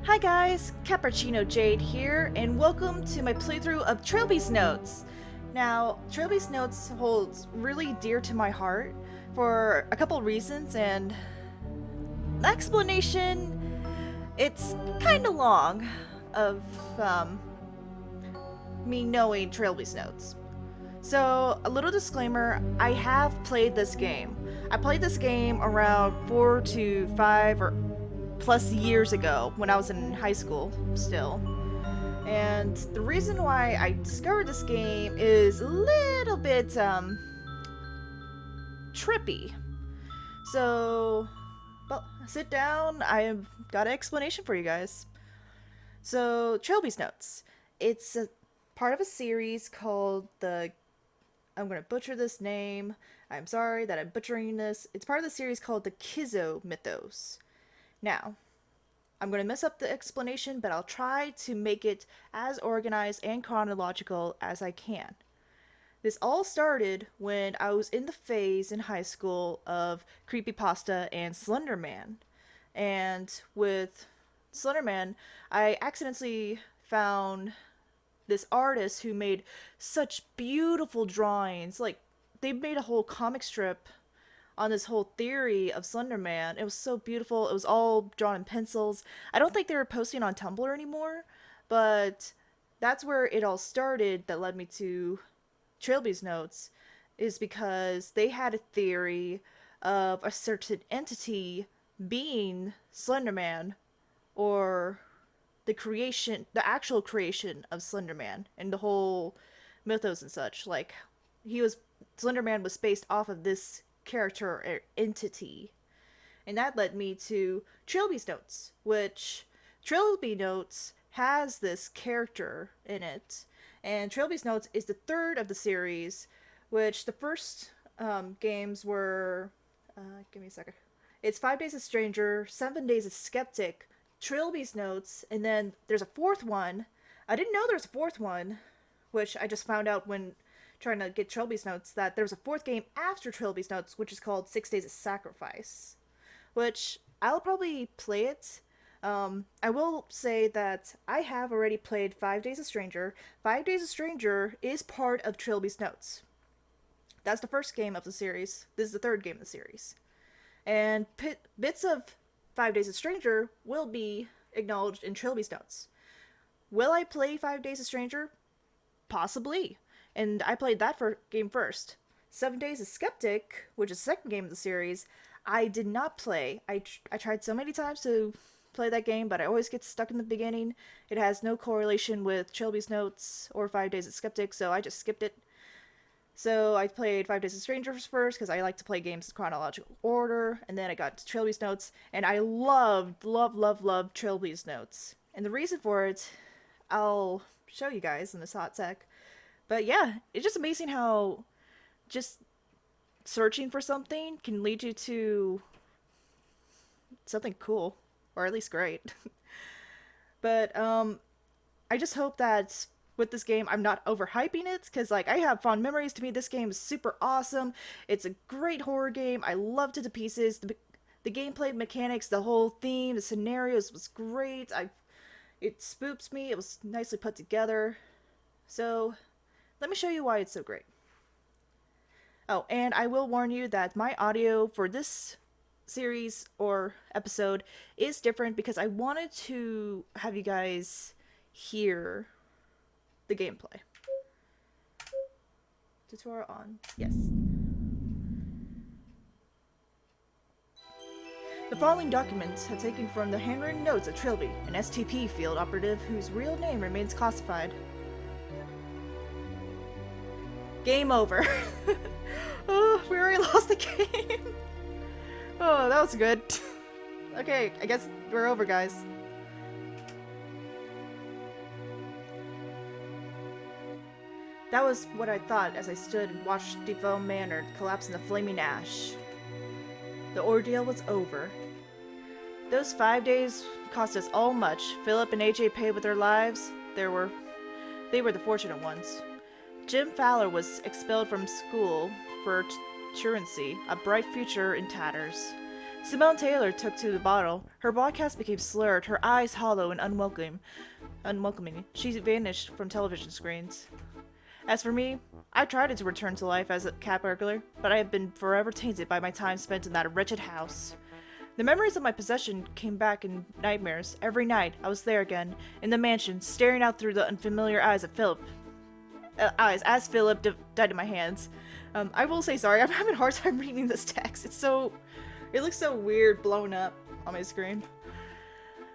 Hi guys, Cappuccino Jade here, and welcome to my playthrough of Trilby's Notes. Now, Trilby's Notes holds really dear to my heart for a couple reasons, and the explanation, it's kinda long of me knowing Trilby's Notes. So, a little disclaimer, I have played this game. I played this game around 4 to 5 or plus years ago when I was in high school still. And the reason why I discovered this game is a little bit trippy. So, well, sit down. I've got an explanation for you guys. So, Trilby's Notes. It's a part of a series called the I'm gonna butcher this name. I'm sorry that I'm butchering this. It's part of the series called the Kizo Mythos. Now, I'm going to mess up the explanation, but I'll try to make it as organized and chronological as I can. This all started when I was in the phase in high school of creepypasta and Slenderman. And with Slenderman, I accidentally found this artist who made such beautiful drawings. Like, they made a whole comic strip on this whole theory of Slender Man. It was so beautiful. It was all drawn in pencils. I don't think they were posting on Tumblr anymore, but that's where it all started that led me to Trilby's Notes, is because they had a theory of a certain entity being Slender Man, or the actual creation of Slender Man, and the whole mythos and such. Like, Slender Man was based off of this character or entity. And that led me to Trilby's Notes, which Trilby Notes has this character in it. And Trilby's Notes is the third of the series, which the first games were. Give me a second. It's 5 Days a Stranger, 7 Days a Skeptic, Trilby's Notes, and then there's a fourth one. I didn't know there was a fourth one, which I just found out when trying to get Trilby's Notes, that there was a fourth game after Trilby's Notes, which is called 6 Days of Sacrifice, which I'll probably play it. I will say that I have already played 5 Days of Stranger. 5 Days of Stranger is part of Trilby's Notes. That's the first game of the series. This is the third game of the series. And bits of 5 Days of Stranger will be acknowledged in Trilby's Notes. Will I play 5 Days of Stranger? Possibly. And I played that game first. 7 Days of Skeptic, which is the second game of the series, I did not play. I tried so many times to play that game, but I always get stuck in the beginning. It has no correlation with Trilby's Notes or 5 Days of Skeptic, so I just skipped it. So I played 5 Days of Strangers first, because I like to play games in chronological order, and then I got to Trilby's Notes, and I loved Trilby's Notes. And the reason for it, I'll show you guys in this hot sec. But yeah, it's just amazing how just searching for something can lead you to something cool, or at least great. But I just hope that with this game I'm not overhyping it, because like, I have fond memories. To me, this game is super awesome. It's a great horror game. I loved it to pieces. The gameplay mechanics, the whole theme, the scenarios was great. It spooks me. It was nicely put together. So let me show you why it's so great. Oh, and I will warn you that my audio for this series or episode is different, because I wanted to have you guys hear the gameplay. Tutorial on. Yes. The following documents are taken from the handwritten notes of Trilby, an STP field operative whose real name remains classified. Game over. Oh, we already lost the game. Oh, that was good. Okay, I guess we're over, guys. That was what I thought as I stood and watched Defoe Manor collapse in the flaming ash. The ordeal was over. Those 5 days cost us all much. Philip and AJ paid with their lives. They were the fortunate ones. Jim Fowler was expelled from school for truancy, a bright future in tatters. Simone Taylor took to the bottle. Her broadcast became slurred, her eyes hollow and unwelcoming. She vanished from television screens. As for me, I tried to return to life as a cat burglar, but I have been forever tainted by my time spent in that wretched house. The memories of my possession came back in nightmares. Every night, I was there again, in the mansion, staring out through the unfamiliar eyes of Philip. As Philip died in my hands. I will say sorry, I'm having a hard time reading this text. It looks so weird blown up on my screen.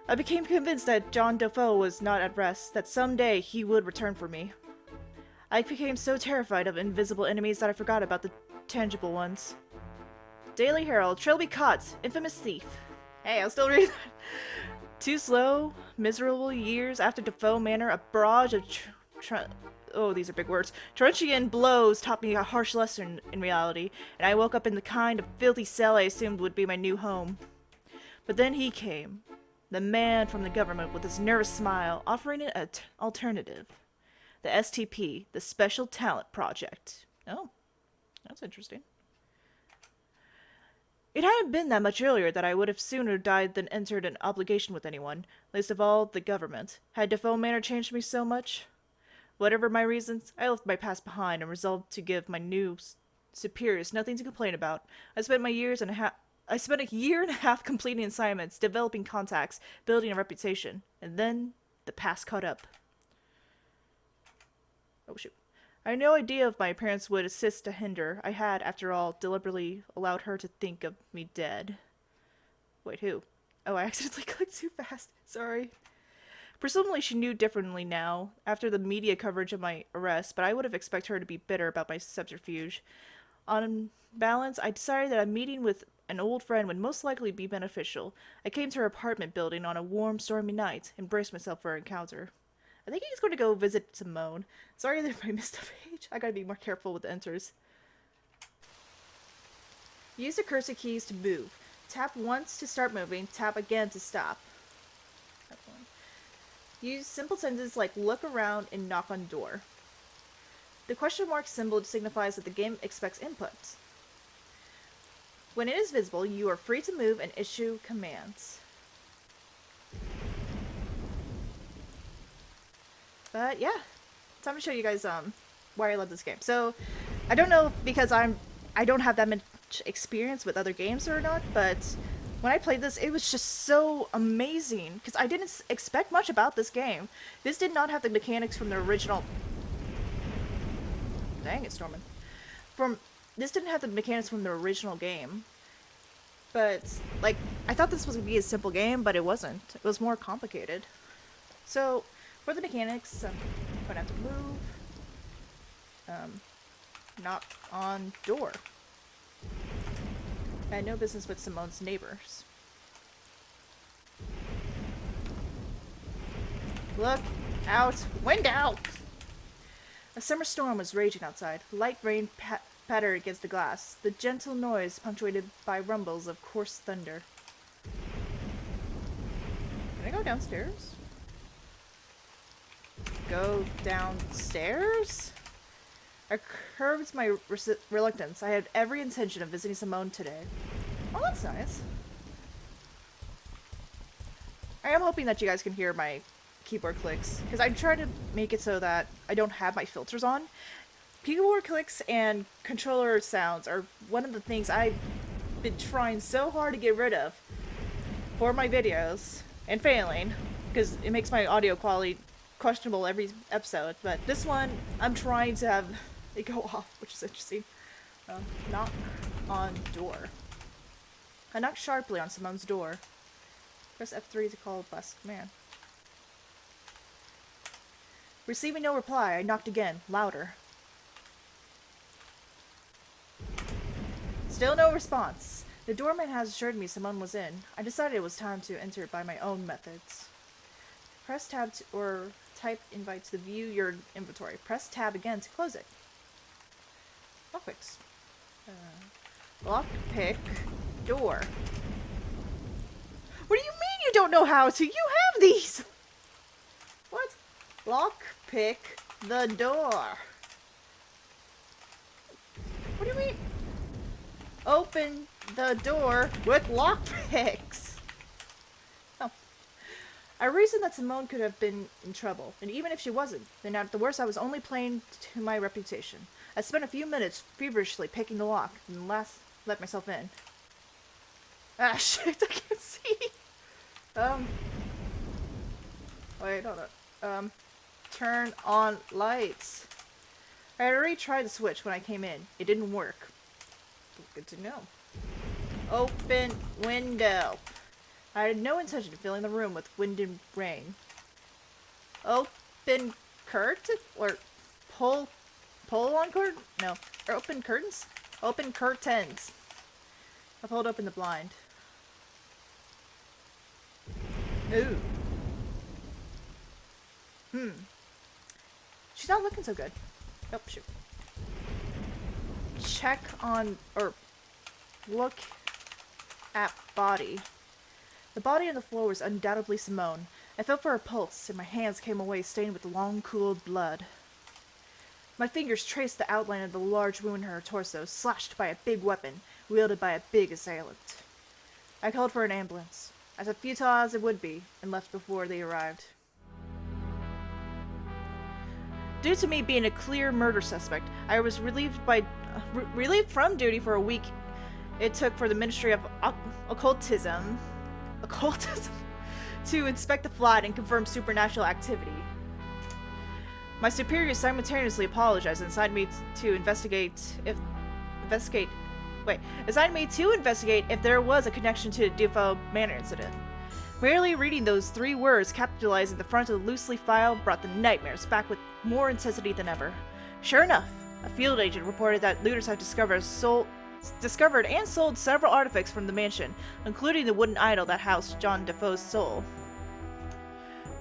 I became convinced that John Defoe was not at rest, that someday he would return for me. I became so terrified of invisible enemies that I forgot about the tangible ones. Daily Herald, Trilby caught, infamous thief. Hey, I'll still read that. 2 slow, miserable years after Defoe Manor, a barrage of these are big words. Truncheon blows taught me a harsh lesson in reality, and I woke up in the kind of filthy cell I assumed would be my new home. But then he came, the man from the government with his nervous smile, offering an alternative. The STP, the Special Talent Project. Oh, that's interesting. It hadn't been that much earlier that I would have sooner died than entered an obligation with anyone, least of all the government. Had Defoe Manor changed me so much? Whatever my reasons, I left my past behind and resolved to give my new superiors nothing to complain about. I spent a year and a half completing assignments, developing contacts, building a reputation, and then the past caught up. Oh shoot. I had no idea if my appearance would assist to hinder. I had, after all, deliberately allowed her to think of me dead. Wait, who? Oh, I accidentally clicked too fast. Sorry. Presumably she knew differently now, after the media coverage of my arrest, but I would have expected her to be bitter about my subterfuge. On balance, I decided that a meeting with an old friend would most likely be beneficial. I came to her apartment building on a warm, stormy night, and braced myself for our encounter. I think he's going to go visit Simone. Sorry that I missed a page. I gotta be more careful with the enters. Use the cursor keys to move. Tap once to start moving, tap again to stop. Use simple sentences like look around and knock on door. The question mark symbol signifies that the game expects input. When it is visible, you are free to move and issue commands. But yeah, time to show you guys why I love this game. So I don't know because I don't have that much experience with other games or not, but when I played this, it was just so amazing because I didn't expect much about this game. This did not have the mechanics from the original. Dang it, Stormin. This didn't have the mechanics from the original game. But like I thought this was gonna be a simple game, but it wasn't. It was more complicated. So for the mechanics, I'm gonna have to move. Knock on door. I had no business with Simone's neighbors. Look out window! A summer storm was raging outside. Light rain pattered against the glass, the gentle noise punctuated by rumbles of coarse thunder. Can I go downstairs? Go downstairs? I curbed my reluctance. I had every intention of visiting Simone today. Oh, that's nice. I am hoping that you guys can hear my keyboard clicks, because I'm trying to make it so that I don't have my filters on. Keyboard clicks and controller sounds are one of the things I've been trying so hard to get rid of for my videos, and failing, because it makes my audio quality questionable every episode, but this one, I'm trying to have it go off, which is interesting. Knock on door. I knocked sharply on Simone's door. Press F3 to call last command. Receiving no reply, I knocked again, louder. Still no response. The doorman has assured me Simone was in. I decided it was time to enter by my own methods. Press tab or type invite to view your inventory. Press tab again to close it. Lockpicks. Lockpick door. What do you mean you don't know how to? You have these! What? Lockpick the door. What do you mean? Open the door with lockpicks. Oh. I reasoned that Simone could have been in trouble, and even if she wasn't, then at the worst I was only playing to my reputation. I spent a few minutes feverishly picking the lock, and let myself in. Ah, shit, I can't see. Um, wait, hold on. Turn on lights. I had already tried the switch when I came in. It didn't work. Good to know. Open window. I had no intention of filling the room with wind and rain. Open curtain? Or pull on curtain? No. Or open curtains? Open curtains. I pulled open the blind. Ooh. She's not looking so good. Oh, shoot. Check on, or look at body. The body on the floor was undoubtedly Simone. I felt for her pulse, and my hands came away stained with long, cooled blood. My fingers traced the outline of the large wound in her torso, slashed by a big weapon, wielded by a big assailant. I called for an ambulance, as futile as it would be, and left before they arrived. Due to me being a clear murder suspect, I was relieved from duty for a week. It took for the Ministry of Occultism to inspect the flat and confirm supernatural activity. My superiors simultaneously apologized and assigned me to investigate if there was a connection to the Defoe Manor incident. Merely reading those 3 words capitalized at the front of the loosely filed brought the nightmares back with more intensity than ever. Sure enough, a field agent reported that looters had discovered and sold several artifacts from the mansion, including the wooden idol that housed John Defoe's soul.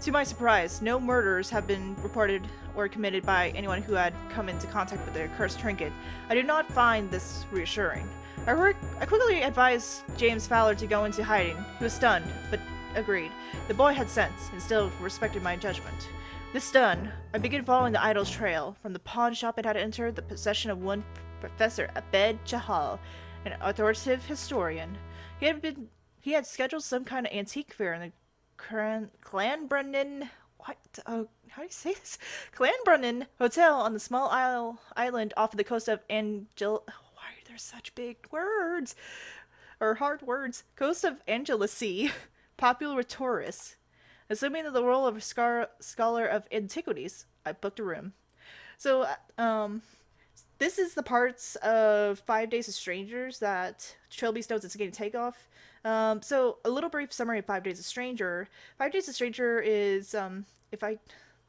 To my surprise, no murders have been reported or committed by anyone who had come into contact with the cursed trinket. I do not find this reassuring. I quickly advised James Fowler to go into hiding. He was stunned, but agreed. The boy had sense, and still respected my judgment. This done, I began following the idol's trail. From the pawn shop it had entered the possession of one Professor Abed Chahal, an authoritative historian. He had scheduled some kind of antique fair in the Clanbrunnan... how do you say this? Clanbrunnan Hotel on the small island off of the coast of Why are there such big words? Or hard words. Coast of Angelusy. Popular with tourists. Assuming that the role of a scholar of antiquities, I booked a room. So, this is the parts of 5 Days of Strangers that Trilby's notes is going to take off. So, a little brief summary of 5 Days of Stranger. 5 Days of Stranger is, this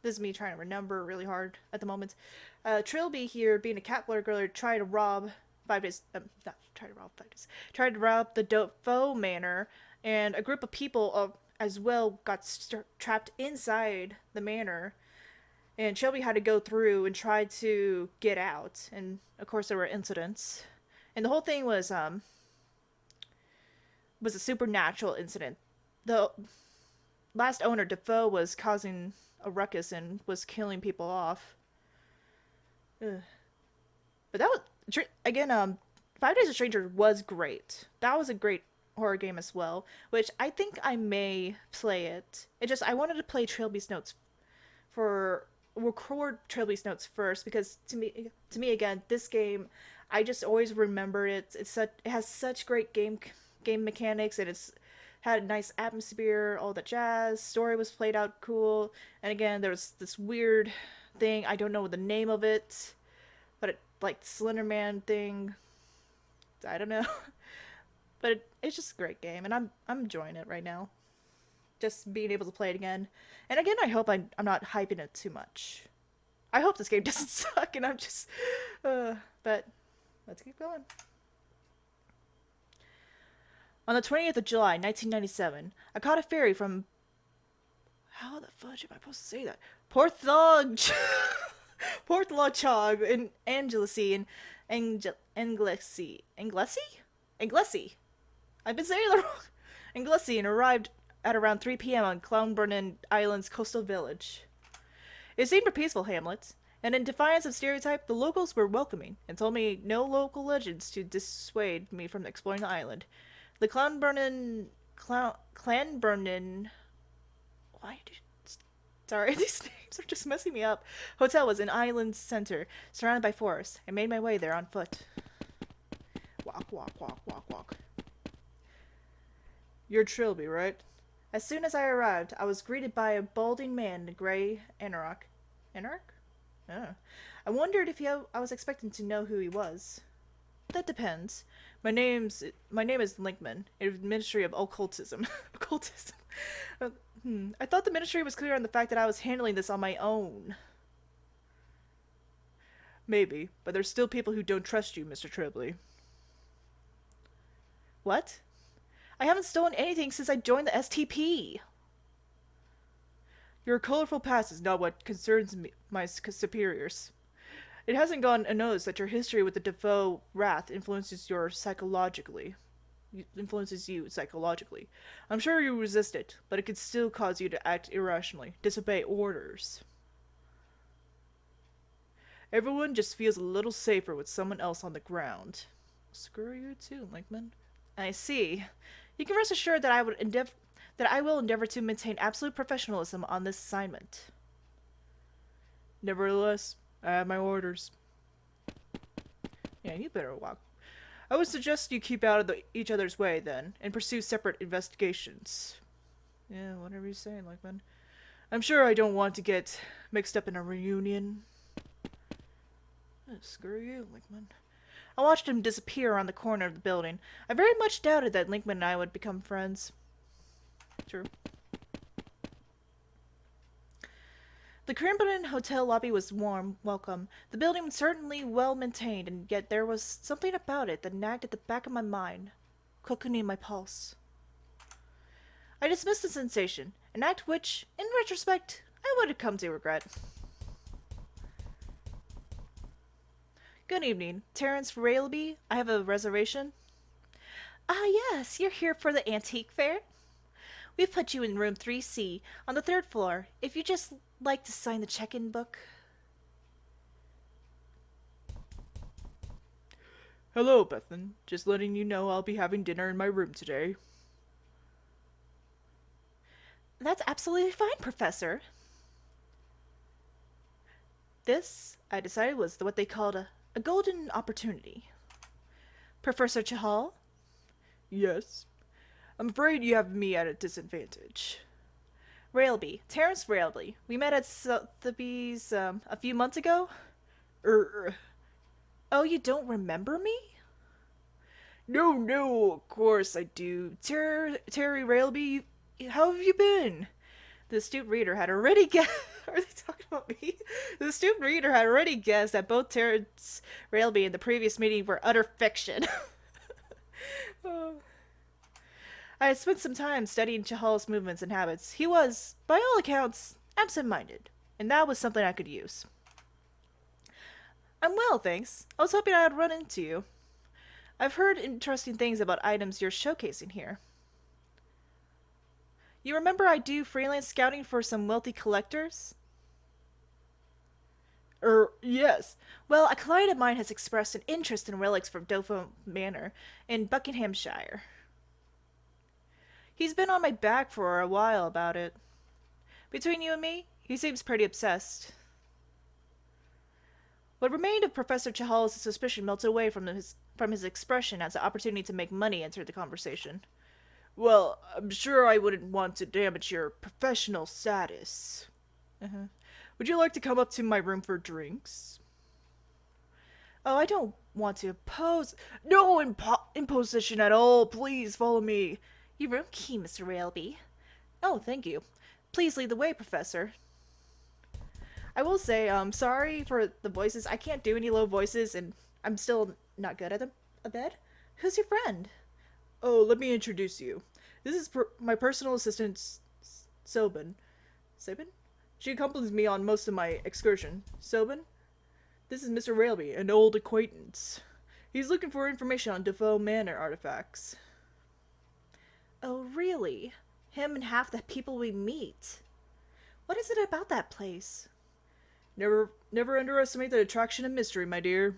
is me trying to remember really hard at the moment. Trilby here, being a cat burglar, tried to rob 5 Days, tried to rob the Defoe Manor, and a group of people as well got trapped inside the manor. And Trilby had to go through and try to get out. And, of course, there were incidents. And the whole thing was a supernatural incident. The last owner, Defoe, was causing a ruckus and was killing people off. Ugh. But that was... Again, 5 Days of Stranger was great. That was a great horror game as well. Which I think I may play it. I wanted to play Trilby's notes record Trilby's notes first, because to me again, this game, I just always remember it. It has such great game mechanics, and it's had a nice atmosphere, all the jazz. Story was played out cool, and again, there was this weird thing. I don't know the name of it, but it like Slender Man thing. I don't know, but it's just a great game, and I'm enjoying it right now. Just being able to play it again. And again, I hope I'm not hyping it too much. I hope this game doesn't suck and I'm just... but let's keep going. On the 20th of July, 1997, I caught a ferry from... How the fudge am I supposed to say that? Porthlogchog in Angelusy and Anglesey. Anglesey? I've been saying it wrong. Anglesey, and arrived at around 3 p.m. on Clownburn Island's coastal village. It seemed a peaceful hamlet, And in defiance of stereotype, the locals were welcoming and told me no local legends to dissuade me from exploring the island. The Clanburnin, why did, sorry, these names are just messing me up. Hotel was an island center, surrounded by forests. I made my way there on foot. Walk, walk, walk, walk, walk. You're Trilby, right? As soon as I arrived, I was greeted by a balding man in a gray anorak. Anorak? Oh. I wondered if I was expecting to know who he was. That depends. My name is Linkman, in the Ministry of Occultism. Occultism. I thought the ministry was clear on the fact that I was handling this on my own. Maybe, but there's still people who don't trust you, Mr. Trilby. What? I haven't stolen anything since I joined the STP. Your colorful past is not what concerns me, my superiors. It hasn't gone unnoticed that your history with the Defoe wrath influences you psychologically. I'm sure you resist it, but it could still cause you to act irrationally, disobey orders. Everyone just feels a little safer with someone else on the ground. Screw you too, Linkman. I see. You can rest assured that I will endeavor to maintain absolute professionalism on this assignment. Nevertheless, I have my orders. Yeah, you better walk. I would suggest you keep out of each other's way, then, and pursue separate investigations. Yeah, whatever you say, Linkman. I'm sure I don't want to get mixed up in a reunion. Screw you, Linkman. I watched him disappear around the corner of the building. I very much doubted that Linkman and I would become friends. True. The Crimson Hotel lobby was warm, welcome. The building was certainly well maintained, and yet there was something about it that nagged at the back of my mind, quickening my pulse. I dismissed the sensation, an act which, in retrospect, I would have come to regret. Good evening, Terence Railby. I have a reservation. Ah, yes, you're here for the antique fair? We've put you in room 3C, on the 3rd floor, if you just like to sign the check-in book. Hello, Bethan. Just letting you know I'll be having dinner in my room today. That's absolutely fine, Professor. This, I decided, was what they called a golden opportunity. Professor Chahal? Yes. I'm afraid you have me at a disadvantage. Railby. Terence Railby. We met at Sotheby's, a few months ago? Oh, you don't remember me? No, of course I do. Terry Railby, how have you been? The astute reader had already guessed. Are they talking about me? The astute reader had already guessed that both Terence Railby and the previous meeting were utter fiction. Oh. I had spent some time studying Chahal's movements and habits. He was, by all accounts, absent-minded, and that was something I could use. I'm well, thanks. I was hoping I'd run into you. I've heard interesting things about items you're showcasing here. You remember I do freelance scouting for some wealthy collectors? Yes. Well, a client of mine has expressed an interest in relics from Defoe Manor in Buckinghamshire. He's been on my back for a while about it. Between you and me, he seems pretty obsessed. What remained of Professor Chahal's suspicion melted away from his expression as the opportunity to make money entered the conversation. Well, I'm sure I wouldn't want to damage your professional status. Would you like to come up to my room for drinks? Oh, I don't want to oppose. No imposition at all. Please follow me. Your room key, Mr. Railby. Oh, thank you. Please lead the way, Professor. I will say, sorry for the voices. I can't do any low voices, and I'm still not good at them a bit. Who's your friend? Oh, let me introduce you. This is my personal assistant, Sobin. Sabin? She accompanies me on most of my excursion. Sobin? This is Mr. Railby, an old acquaintance. He's looking for information on Defoe Manor artifacts. Oh, really? Him and half the people we meet. What is it about that place? Never underestimate the attraction of mystery, my dear.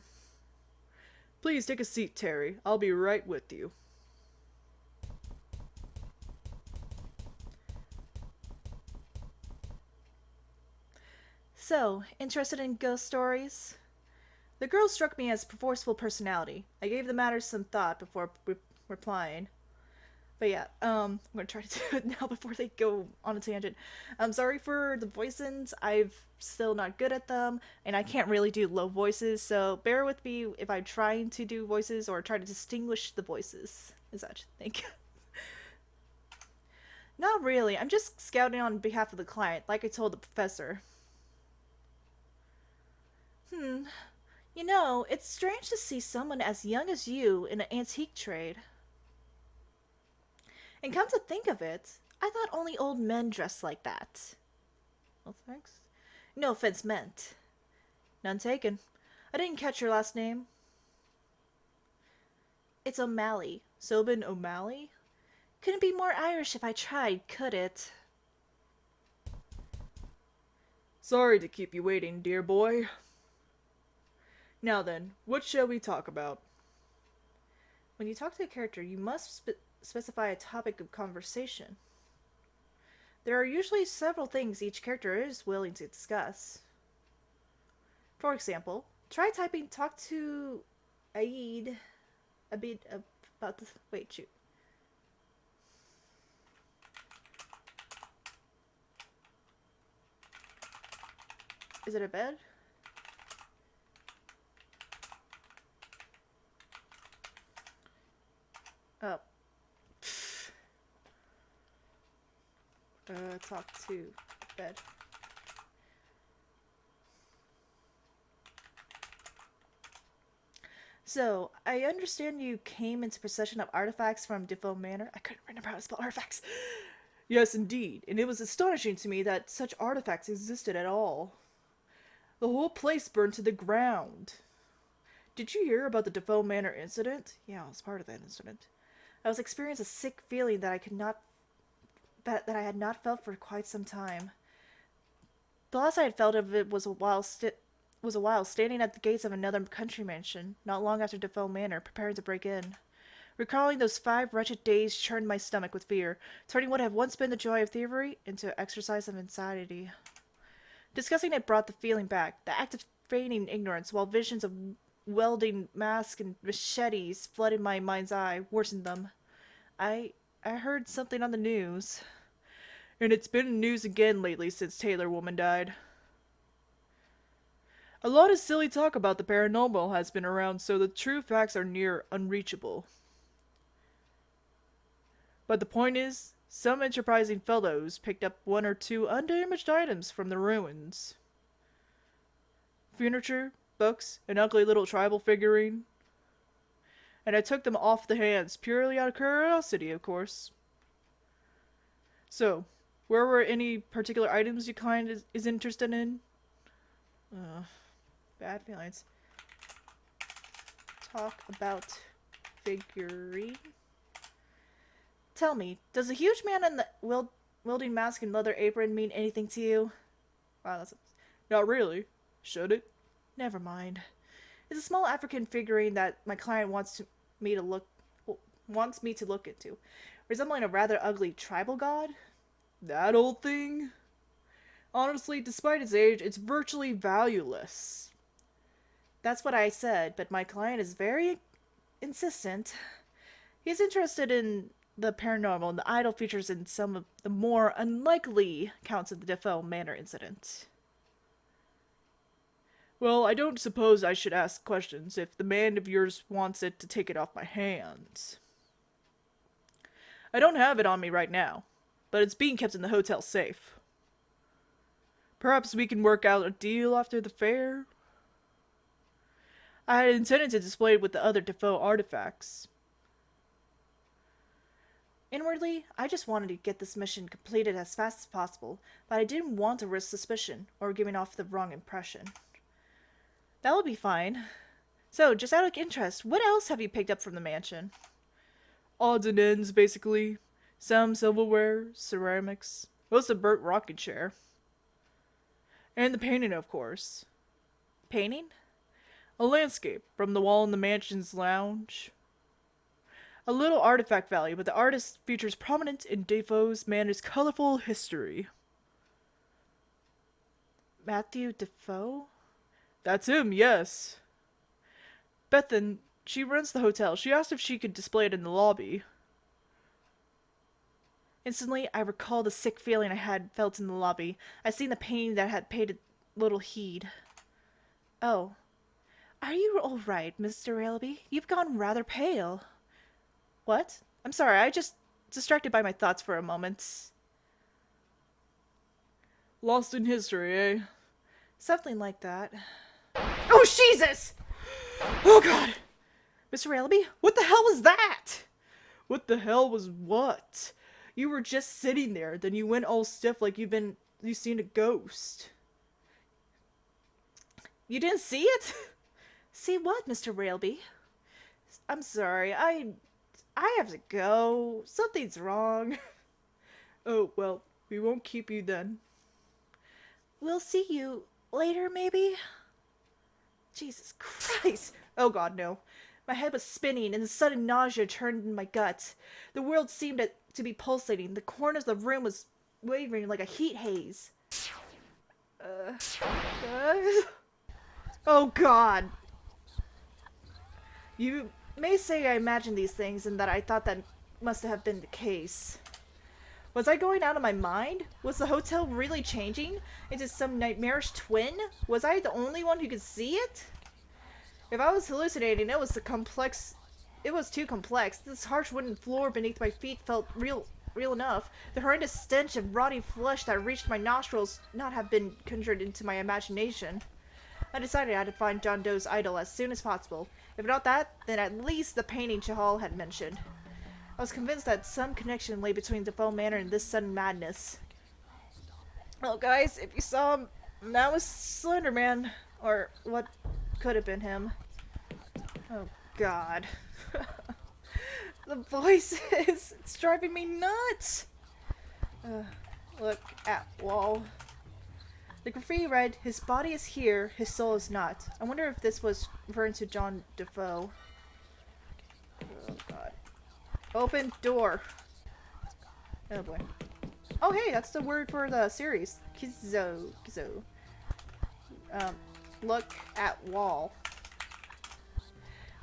Please take a seat, Terry. I'll be right with you. So, interested in ghost stories? The girl struck me as a forceful personality. I gave the matter some thought before replying. But yeah, I'm gonna try to do it now before they go on a tangent. I'm sorry for the voices. I'm still not good at them, and I can't really do low voices, so bear with me if I'm trying to do voices or try to distinguish the voices. Is that you think? Not really. I'm just scouting on behalf of the client, like I told the professor. Hmm. You know, it's strange to see someone as young as you in an antique trade. And come to think of it, I thought only old men dressed like that. Well, thanks. No offense meant. None taken. I didn't catch your last name. It's O'Malley. Sobin O'Malley? Couldn't be more Irish if I tried, could it? Sorry to keep you waiting, dear boy. Now then, what shall we talk about? When you talk to a character, you must specify a topic of conversation. There are usually several things each character is willing to discuss. For example, try typing talk to Aid a bit about the. Wait, shoot. Is it a bed? Oh. Talk to bed. So, I understand you came into possession of artifacts from Defoe Manor. I couldn't remember how to spell artifacts. Yes, indeed, and it was astonishing to me that such artifacts existed at all. The whole place burned to the ground. Did you hear about the Defoe Manor incident? Yeah, I was part of that incident. I was experiencing a sick feeling that I had not felt for quite some time. The last I had felt of it was a while standing at the gates of another country mansion, not long after Defoe Manor, preparing to break in. Recalling those 5 wretched days churned my stomach with fear, turning what had once been the joy of thievery into an exercise of anxiety. Discussing it brought the feeling back, the act of feigning ignorance, while visions of welding masks and machetes flooded my mind's eye, worsened them. I heard something on the news. And it's been news again lately since Taylor woman died. A lot of silly talk about the paranormal has been around, so the true facts are near unreachable. But the point is, some enterprising fellows picked up 1 or 2 undamaged items from the ruins. Furniture, books, an ugly little tribal figurine. And I took them off the hands, purely out of curiosity, of course. So, where were any particular items you is interested in? Uh, Bad feelings. Talk about figurine. Tell me, does a huge man in the wielding mask and leather apron mean anything to you? Wow, that's not really. Should it? Never mind. It's a small African figurine that my client wants me to look into, resembling a rather ugly tribal god. That old thing? Honestly, despite its age, it's virtually valueless. That's what I said, but my client is very insistent. He's interested in the paranormal and the idol features in some of the more unlikely accounts of the Defoe Manor incident. Well, I don't suppose I should ask questions if the man of yours wants it to take it off my hands. I don't have it on me right now, but it's being kept in the hotel safe. Perhaps we can work out a deal after the fair? I had intended to display it with the other Defoe artifacts. Inwardly, I just wanted to get this mission completed as fast as possible, but I didn't want to risk suspicion or giving off the wrong impression. That'll be fine. So, just out of interest, what else have you picked up from the mansion? Odds and ends, basically. Some silverware, ceramics, most a burnt rocking chair. And the painting, of course. Painting? A landscape from the wall in the mansion's lounge. A little artifact value, but the artist features prominent in Defoe's Manor's colorful history. Matthew Defoe? That's him, yes. Bethan, she runs the hotel. She asked if she could display it in the lobby. Instantly, I recalled the sick feeling I had felt in the lobby. I seen the painting that I had paid little heed. Oh. Are you all right, Mr. Railby? You've gone rather pale. What? I'm sorry, I just distracted by my thoughts for a moment. Lost in history, eh? Something like that. Oh, Jesus! Oh, God! Mr. Railby, what the hell was that? What the hell was what? You were just sitting there, then you went all stiff like you've seen a ghost. You didn't see it? See what, Mr. Railby? I'm sorry, I have to go. Something's wrong. Oh, well, we won't keep you then. We'll see you later, maybe? Jesus Christ. Oh God, no. My head was spinning and a sudden nausea turned in my gut. The world seemed to be pulsating. The corners of the room was wavering like a heat haze. Guys? Oh God. You may say I imagined these things and that I thought that must have been the case. Was I going out of my mind? Was the hotel really changing into some nightmarish twin? Was I the only one who could see it? If I was hallucinating, it was too complex. This harsh wooden floor beneath my feet felt real enough. The horrendous stench of rotting flesh that reached my nostrils not have been conjured into my imagination. I decided I had to find John Doe's idol as soon as possible. If not that, then at least the painting Chahal had mentioned. I was convinced that some connection lay between Defoe Manor and this sudden madness. Well, guys, if you saw him, that was Slender Man. Or what could have been him. Oh, God. The voices! It's driving me nuts! Look at wall. The graffiti read, "His body is here, his soul is not." I wonder if this was referring to John Defoe. Oh, God. Open door. Oh, boy. Oh, hey, that's the word for the series. Kizo. Look at wall.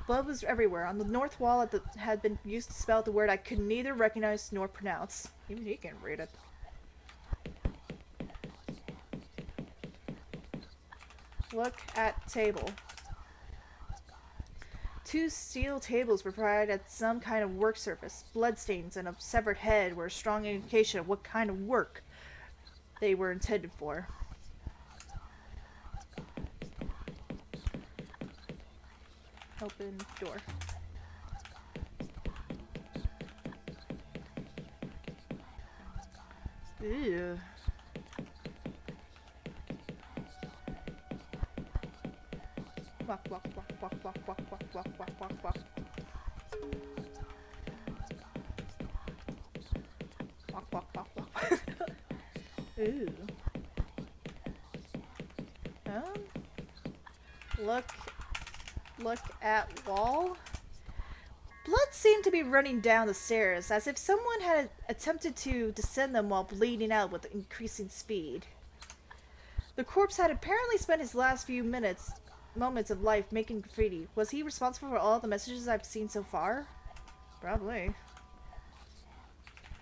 Blood was everywhere. On the north wall had been used to spell the word I could neither recognize nor pronounce. Even he can't read it. Look at table. Two steel tables were provided at some kind of work surface. Bloodstains and a severed head were a strong indication of what kind of work they were intended for. Open door. Ew. Walk, walk, walk, walk, walk, walk, walk, walk, walk, walk, walk. Walk, walk, walk, walk. Ooh. Look at wall. Blood seemed to be running down the stairs, as if someone had attempted to descend them while bleeding out with increasing speed. The corpse had apparently spent his last few moments of life making graffiti. Was he responsible for all the messages I've seen so far? Probably.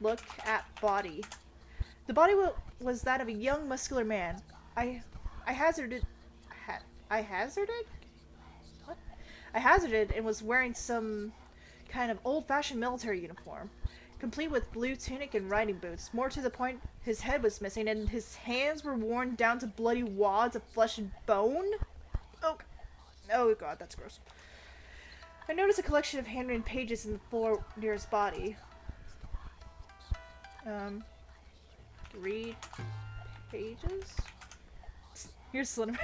Look at body. The body was that of a young, muscular man. I hazarded... I hazarded? What? I hazarded and was wearing some kind of old-fashioned military uniform, complete with blue tunic and riding boots. More to the point, his head was missing and his hands were worn down to bloody wads of flesh and bone. Oh God, that's gross. I noticed a collection of handwritten pages in the floor near his body. Read pages? Here's Slender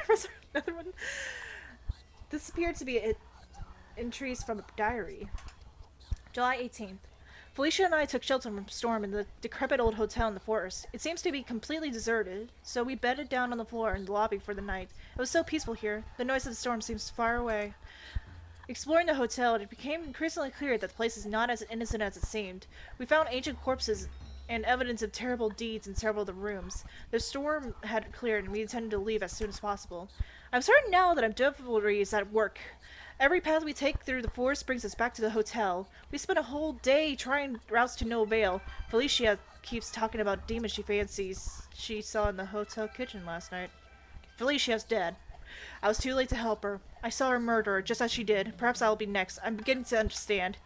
another one. This appeared to be entries from a diary. July 18th. Felicia and I took shelter from storm in the decrepit old hotel in the forest. It seems to be completely deserted, so we bedded down on the floor in the lobby for the night. It was so peaceful here. The noise of the storm seems far away. Exploring the hotel, it became increasingly clear that the place is not as innocent as it seemed. We found ancient corpses and evidence of terrible deeds in several of the rooms. The storm had cleared, and we intended to leave as soon as possible. I'm certain now that our devilry is at work. Every path we take through the forest brings us back to the hotel. We spent a whole day trying routes to no avail. Felicia keeps talking about demons she fancies she saw in the hotel kitchen last night. Felicia's dead. I was too late to help her. I saw her murder her just as she did. Perhaps I'll be next. I'm beginning to understand.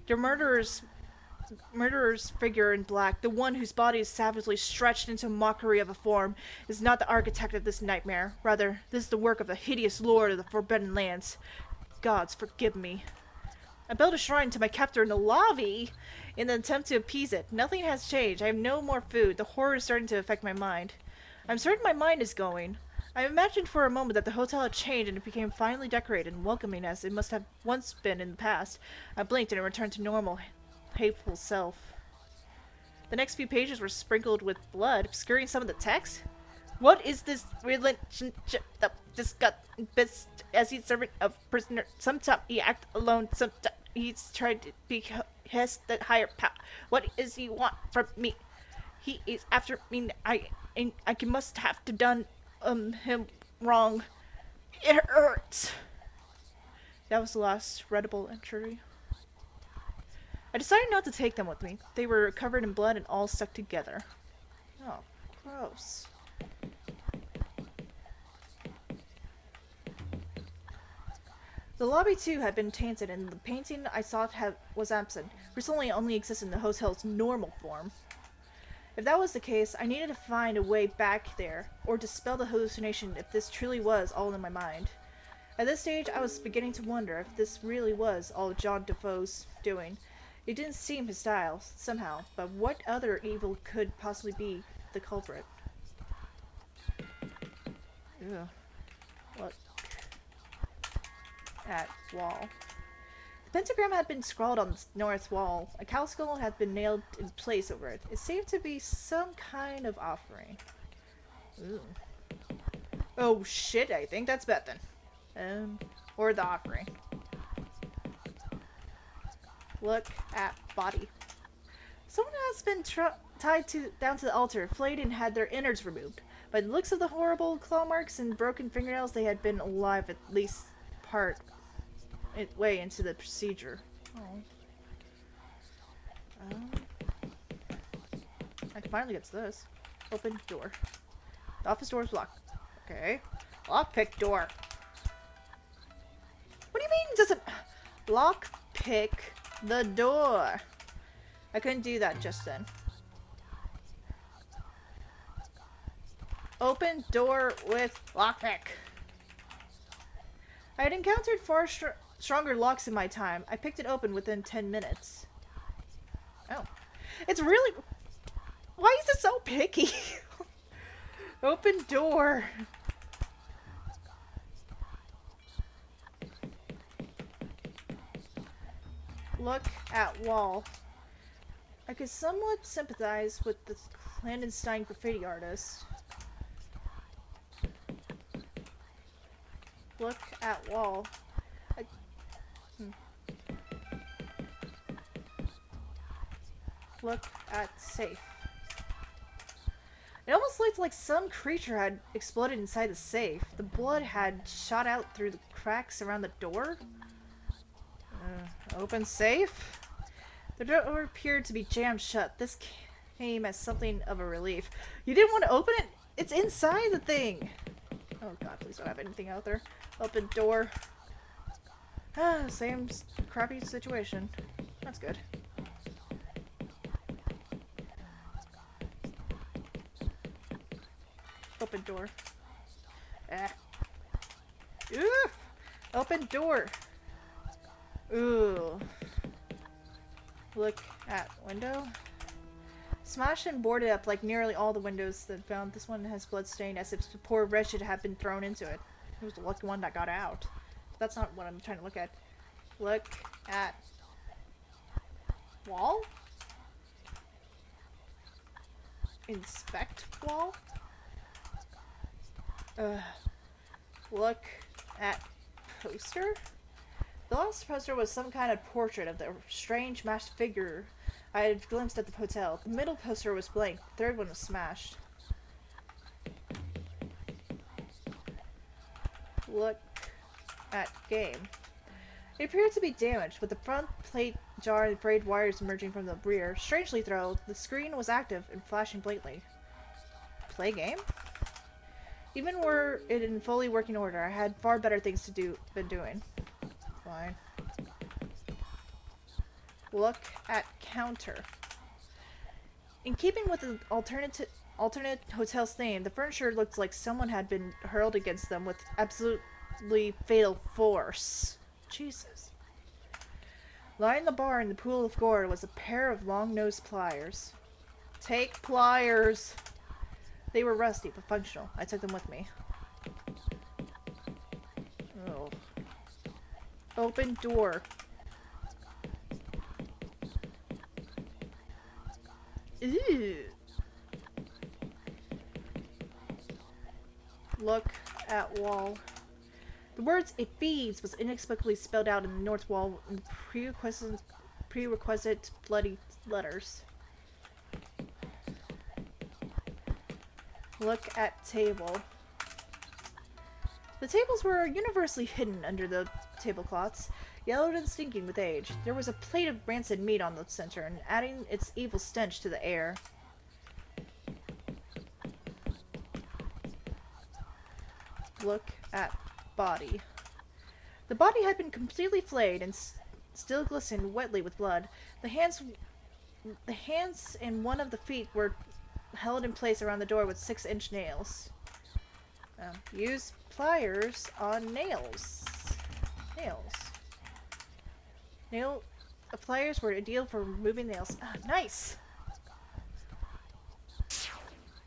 The murderer's figure in black, the one whose body is savagely stretched into mockery of a form, is not the architect of this nightmare. Rather, this is the work of the hideous lord of the Forbidden Lands. Gods, forgive me. I built a shrine to my captor in the lobby in an attempt to appease it. Nothing has changed. I have no more food. The horror is starting to affect my mind. I'm certain my mind is going. I imagined for a moment that the hotel had changed and it became finely decorated and welcoming as it must have once been in the past. I blinked and it returned to normal, hateful self. The next few pages were sprinkled with blood, obscuring some of the text. What is this relationship that this got best as he's servant of prisoner? Sometimes he act alone, sometimes he's tried to be has the higher power. What is he want from me? He is after me. I must have to done him wrong. It hurts. That was the last readable entry. I decided not to take them with me. They were covered in blood and all stuck together. Oh, gross. The lobby, too, had been tainted, and the painting I sought was absent. Recently, it only existed in the hotel's normal form. If that was the case, I needed to find a way back there, or dispel the hallucination if this truly was all in my mind. At this stage, I was beginning to wonder if this really was all John Defoe's doing. It didn't seem his style, somehow, but what other evil could possibly be the culprit? Ugh. Look at wall. The pentagram had been scrawled on the north wall. A cow skull had been nailed in place over it. It seemed to be some kind of offering. Ooh. Oh shit, I think that's Bethan. Or the offering. Look at body. Someone has been tied down to the altar, flayed and had their innards removed. By the looks of the horrible claw marks and broken fingernails, they had been alive at least part way into the procedure. Oh. I can finally get to this. Open door. The office door is locked. Okay. Lockpick door. What do you mean doesn't lockpick the door? I couldn't do that just then. Open door with lockpick. I had encountered far stronger locks in my time. I picked it open within 10 minutes. Oh. It's really... Why is it so picky? Open door. Look at wall. I could somewhat sympathize with the clandestine graffiti artist. Look at wall. Look at safe. It almost looked like some creature had exploded inside the safe. The blood had shot out through the cracks around the door. Open safe? The door appeared to be jammed shut. This came as something of a relief. You didn't want to open it? It's inside the thing! Oh god, please don't have anything out there. Open door. Same crappy situation. That's good. Open door. Ooh! Open door. Ooh. Look at window. Smashed and boarded up like nearly all the windows that found. This one has blood stain as if the poor wretched had been thrown into it. It was the lucky one that got out. That's not what I'm trying to look at. Look at wall? Inspect wall? Look at poster? The last poster was some kind of portrait of the strange masked figure I had glimpsed at the hotel. The middle poster was blank. The third one was smashed. Look at game. It appeared to be damaged, with the front plate jar and frayed wires emerging from the rear. Strangely, though, the screen was active and flashing blatantly. Play game? Even were it in fully working order, I had far better things to do than doing. Fine. Look at counter. In keeping with the alternate hotel's theme, the furniture looked like someone had been hurled against them with absolutely fatal force. Jesus. Lying in the bar in the pool of gore was a pair of long-nosed pliers. Take pliers! They were rusty but functional. I took them with me. Oh. Open door. Ew. Look at wall. The words "it feeds" was inexplicably spelled out in the north wall in the prerequisite bloody letters. Look at table. The tables were universally hidden under the tablecloths, yellowed and stinking with age. There was a plate of rancid meat on the center, and adding its evil stench to the air. Look at body. The body had been completely flayed and still glistened wetly with blood. The hands and one of the feet were held in place around the door with 6-inch nails. Use pliers on nails. Pliers were ideal for removing nails. Nice!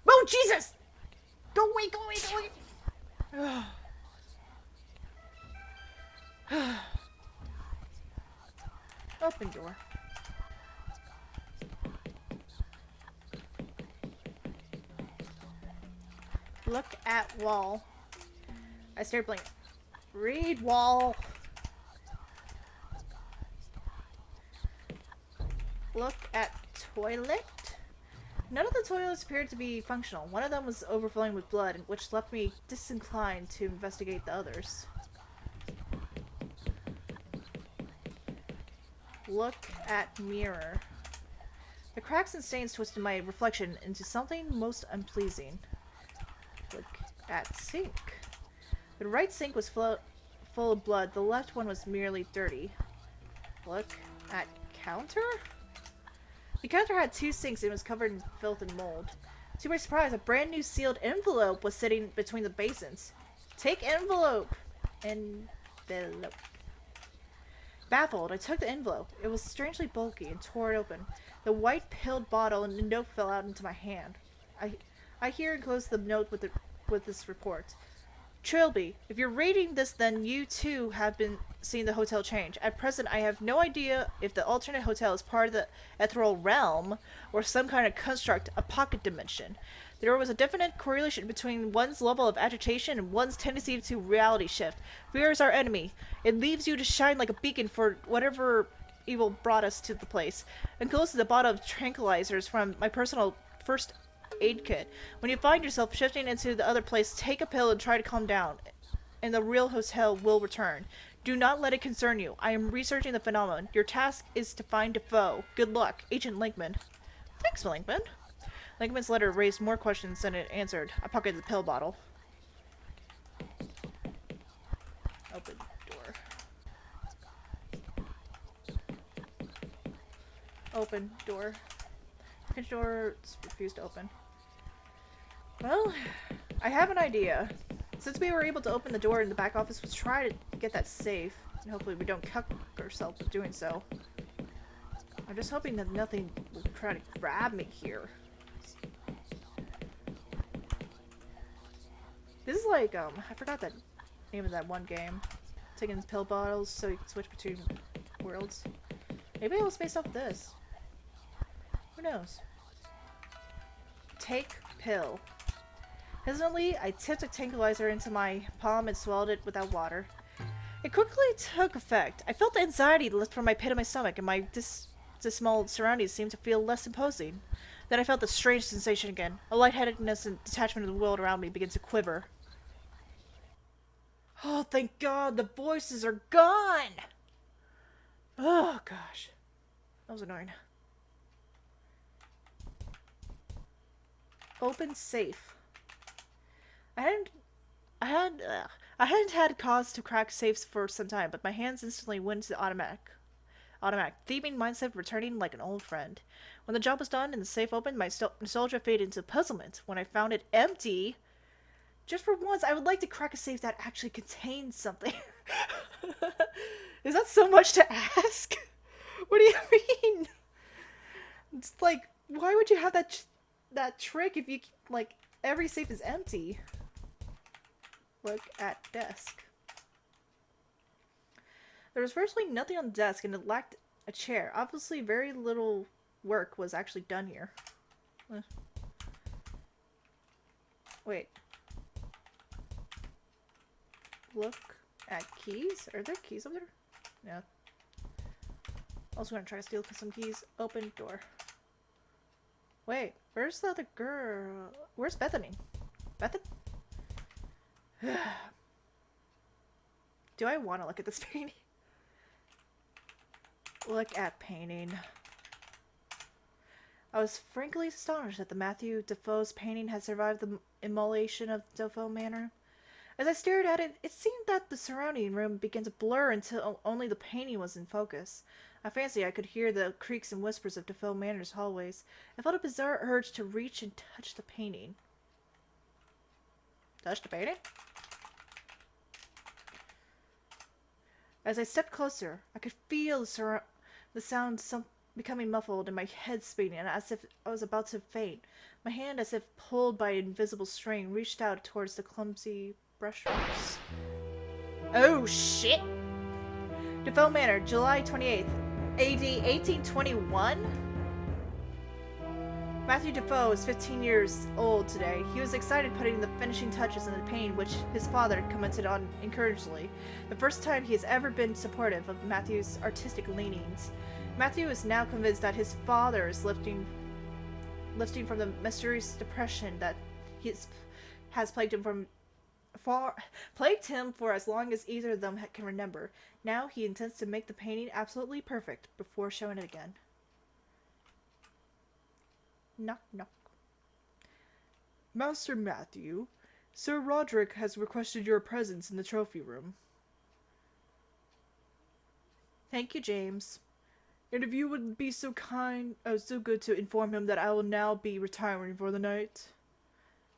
Oh, Jesus! Go away, go away, go away! Open door. Look at wall. I stared blank. Read wall. Look at toilet. None of the toilets appeared to be functional. One of them was overflowing with blood, which left me disinclined to investigate the others. Look at mirror. The cracks and stains twisted my reflection into something most unpleasing. Look at sink. The right sink was full of blood. The left one was merely dirty. Look at counter. The counter had 2 sinks and was covered in filth and mold. To my surprise, a brand new sealed envelope was sitting between the basins. Take envelope. Envelope. Baffled, I took the envelope. It was strangely bulky and tore it open. The white pilled bottle and the note fell out into my hand. I here enclosed the note with this report. Trilby, if you're reading this, then you too have been seeing the hotel change. At present, I have no idea if the alternate hotel is part of the ethereal realm or some kind of construct, a pocket dimension. There was a definite correlation between one's level of agitation and one's tendency to reality shift. Fear is our enemy. It leaves you to shine like a beacon for whatever evil brought us to the place. Enclosed is a bottle of tranquilizers from my personal first aid kit. When you find yourself shifting into the other place, take a pill and try to calm down, and the real hotel will return. Do not let it concern you. I am researching the phenomenon. Your task is to find Defoe. Good luck, Agent Linkman. Thanks, Linkman. Linkman's letter raised more questions than it answered. I pocketed the pill bottle. Open door. Open door. The door refused to open. Well, I have an idea. Since we were able to open the door in the back office, let's try to get that safe. And hopefully we don't cuck ourselves with doing so. I'm just hoping that nothing will try to grab me here. This is like, I forgot that name of that one game. Taking pill bottles so you can switch between worlds. Maybe it was based off this. Who knows? Take pill. Hesitantly, I tipped a tranquilizer into my palm and swallowed it without water. It quickly took effect. I felt the anxiety lift from my pit of my stomach, and my dismal surroundings seemed to feel less imposing. Then I felt the strange sensation again. A lightheadedness and detachment of the world around me began to quiver. Oh, thank God, the voices are gone! Oh, gosh. That was annoying. Open safe. I hadn't I had I hadn't had cause to crack safes for some time, but my hands instantly went to automatic thieving mindset, returning like an old friend. When the job was done and the safe opened, my nostalgia faded into puzzlement. When I found it empty, just for once, I would like to crack a safe that actually contains something. Is that so much to ask? What do you mean? It's like, why would you have that trick if you like every safe is empty? Look at desk. There was virtually nothing on the desk, and it lacked a chair. Obviously, very little work was actually done here. Wait. Look at keys? Are there keys up there? No. Also gonna try to steal some keys. Open door. Wait, where's the other girl? Where's Bethany? Bethany? Do I want to look at this painting? Look at painting. I was frankly astonished that the Matthew Defoe's painting had survived the immolation of Defoe Manor. As I stared at it, it seemed that the surrounding room began to blur until only the painting was in focus. I fancied I could hear the creaks and whispers of Defoe Manor's hallways. I felt a bizarre urge to reach and touch the painting. Touch the painting? As I stepped closer, I could feel the sound becoming muffled and my head spinning, as if I was about to faint. My hand, as if pulled by an invisible string, reached out towards the clumsy brushstrokes. Oh shit! Defoe Manor, July 28th, AD 1821? Matthew Defoe is 15 years old today. He was excited putting the finishing touches in the painting, which his father commented on encouragingly. The first time he has ever been supportive of Matthew's artistic leanings. Matthew is now convinced that his father is lifting from the mysterious depression that has plagued him for as long as either of them can remember. Now he intends to make the painting absolutely perfect before showing it again. Knock, knock. Master Matthew, Sir Roderick has requested your presence in the trophy room. Thank you, James. And if you would be so good to inform him that I will now be retiring for the night.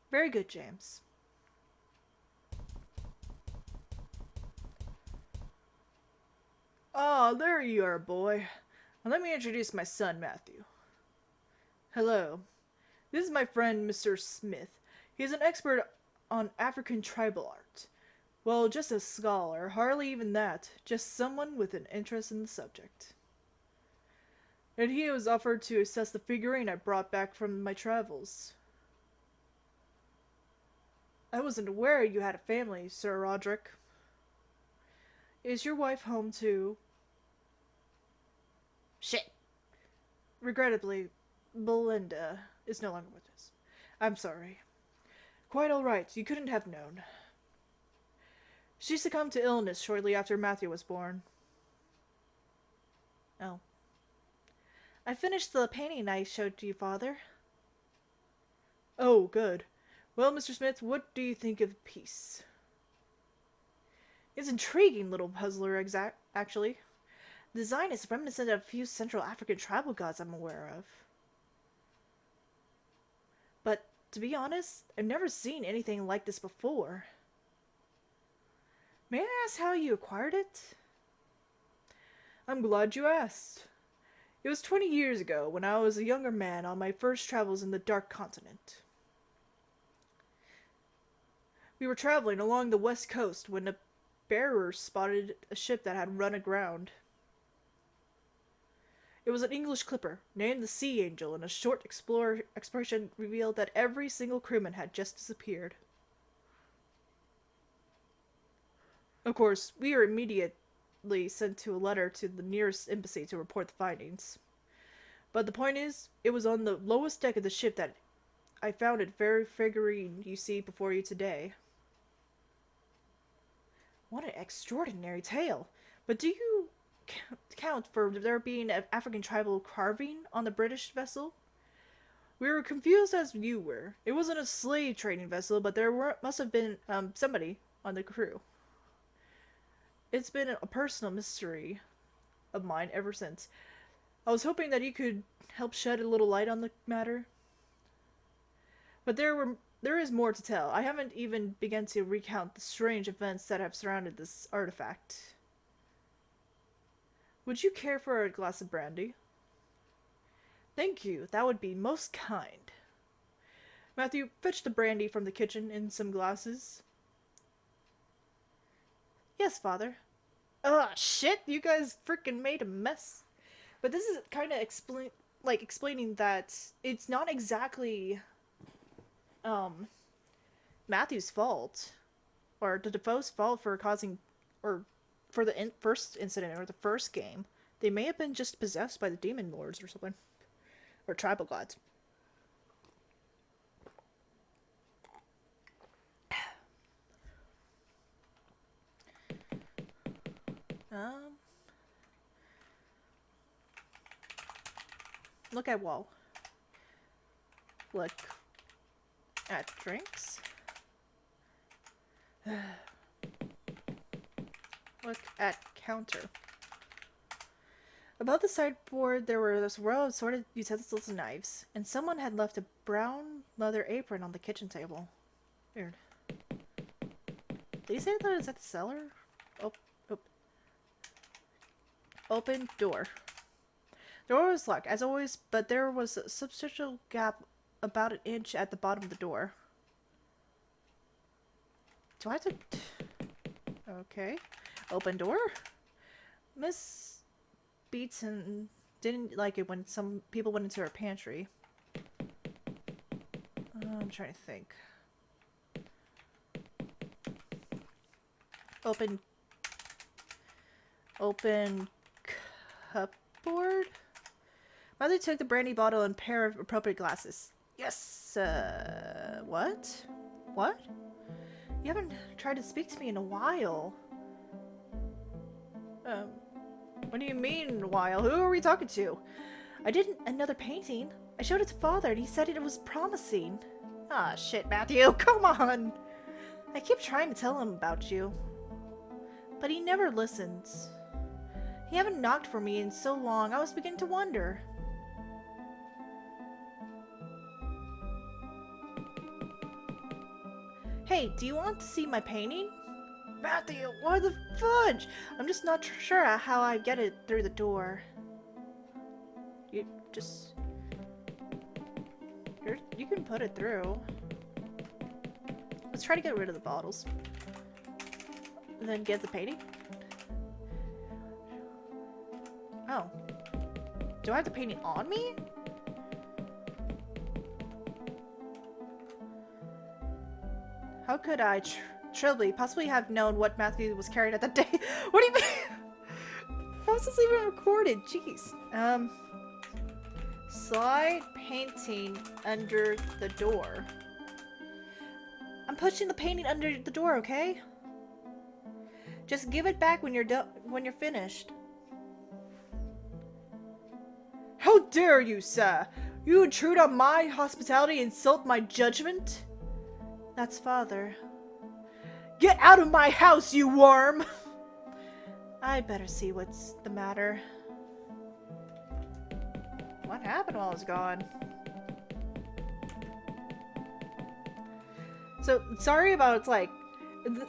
Very good, James. Ah, there you are, boy. Now let me introduce my son, Matthew. Hello. This is my friend, Mr. Smith. He is an expert on African tribal art. Well, just a scholar, hardly even that. Just someone with an interest in the subject. And he was offered to assess the figurine I brought back from my travels. I wasn't aware you had a family, Sir Roderick. Is your wife home too? Shit. Regrettably, Belinda is no longer with us. I'm sorry. Quite all right. You couldn't have known. She succumbed to illness shortly after Matthew was born. Oh. I finished the painting I showed to you, Father. Oh, good. Well, Mr. Smith, what do you think of the piece? It's intriguing, little puzzler, actually. The design is reminiscent of a few Central African tribal gods I'm aware of. But, to be honest, I've never seen anything like this before. May I ask how you acquired it? I'm glad you asked. It was 20 years ago when I was a younger man on my first travels in the Dark Continent. We were traveling along the west coast when a bearer spotted a ship that had run aground. It was an English clipper, named the Sea Angel, and a short exploration revealed that every single crewman had just disappeared. Of course, we were immediately sent to a letter to the nearest embassy to report the findings. But the point is, it was on the lowest deck of the ship that I found it very figurine you see before you today. What an extraordinary tale. But do you count for there being an African tribal carving on the British vessel? We were confused as you were. It wasn't a slave trading vessel, but must have been somebody on the crew. It's been a personal mystery of mine ever since. I was hoping that you could help shed a little light on the matter. But there is more to tell. I haven't even begun to recount the strange events that have surrounded this artifact. Would you care for a glass of brandy? Thank you. That would be most kind. Matthew, fetch the brandy from the kitchen in some glasses. Yes, Father. Ugh, shit, you guys freaking made a mess. But this is kind of explaining that it's not exactly Matthew's fault, or the Defoe's fault for causing, or for the first incident or the first game. They may have been just possessed by the demon lords or something, or tribal gods. Look at wall. Look at drinks. Look at counter. Above the sideboard there were this row of assorted utensils and knives, and someone had left a brown leather apron on the kitchen table. Weird. Did he say that it's at the cellar? Open door. The door was locked, as always, but there was a substantial gap about an inch at the bottom of the door. Do I have to... Okay. Open door? Miss Beatson didn't like it when some people went into her pantry. I'm trying to think. Open cupboard? Mother took the brandy bottle and pair of appropriate glasses. Yes, what? What? You haven't tried to speak to me in a while. What do you mean in a while? Who are we talking to? I did another painting. I showed it to Father and he said it was promising. Ah, shit, Matthew, come on! I keep trying to tell him about you. But he never listens. He haven't knocked for me in so long, I was beginning to wonder. Hey, do you want to see my painting? Matthew, what the fudge? I'm just not sure how I get it through the door. You just... You can put it through. Let's try to get rid of the bottles. And then get the painting. Oh. Do I have the painting on me? How could I, Trilby, possibly have known what Matthew was carrying at that day? What do you mean? How is this even recorded? Jeez. Slide painting under the door. I'm pushing the painting under the door, okay? Just give it back when you're done, when you're finished. How dare you, sir? You intrude on my hospitality and insult my judgment? That's Father. Get out of my house, you worm! I better see what's the matter. What happened while I was gone? So, sorry about, like,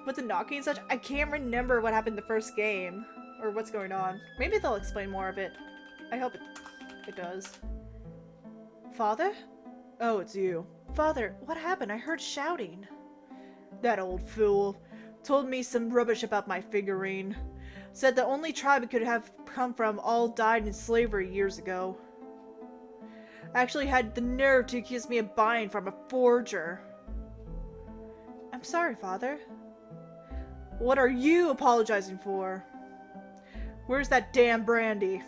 with the knocking and such, I can't remember what happened the first game. Or what's going on. Maybe they'll explain more of it. I hope it does. Father? Oh, it's you. Father, what happened? I heard shouting. That old fool told me some rubbish about my figurine. said the only tribe it could have come from all died in slavery years ago. Actually had the nerve to accuse me of buying from a forger. I'm sorry, Father. What are you apologizing for? Where's that damn brandy?